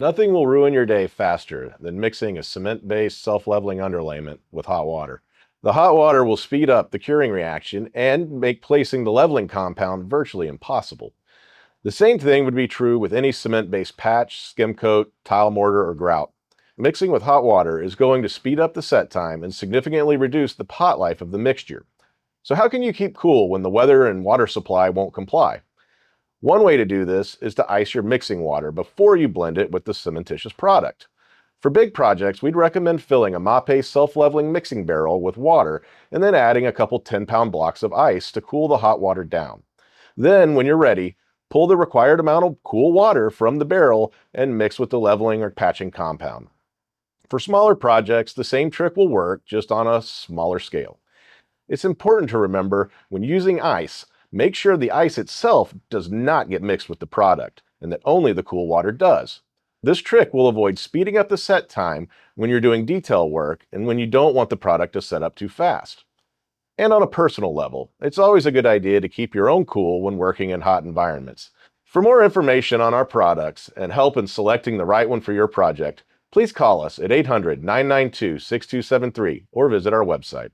Nothing will ruin your day faster than mixing a cement-based self-leveling underlayment with hot water. The hot water will speed up the curing reaction and make placing the leveling compound virtually impossible. The same thing would be true with any cement-based patch, skim coat, tile mortar, or grout. Mixing with hot water is going to speed up the set time and significantly reduce the pot life of the mixture. So how can you keep cool when the weather and water supply won't comply? One way to do this is to ice your mixing water before you blend it with the cementitious product. For big projects, we'd recommend filling a MAPEI self-leveling mixing barrel with water and then adding a couple 10-pound blocks of ice to cool the hot water down. Then, when you're ready, pull the required amount of cool water from the barrel and mix with the leveling or patching compound. For smaller projects, the same trick will work, just on a smaller scale. It's important to remember when using ice, make sure the ice itself does not get mixed with the product, and that only the cool water does. This trick will avoid speeding up the set time when you're doing detail work and when you don't want the product to set up too fast. And on a personal level, it's always a good idea to keep your own cool when working in hot environments. For more information on our products and help in selecting the right one for your project, please call us at 800-992-6273 or visit our website.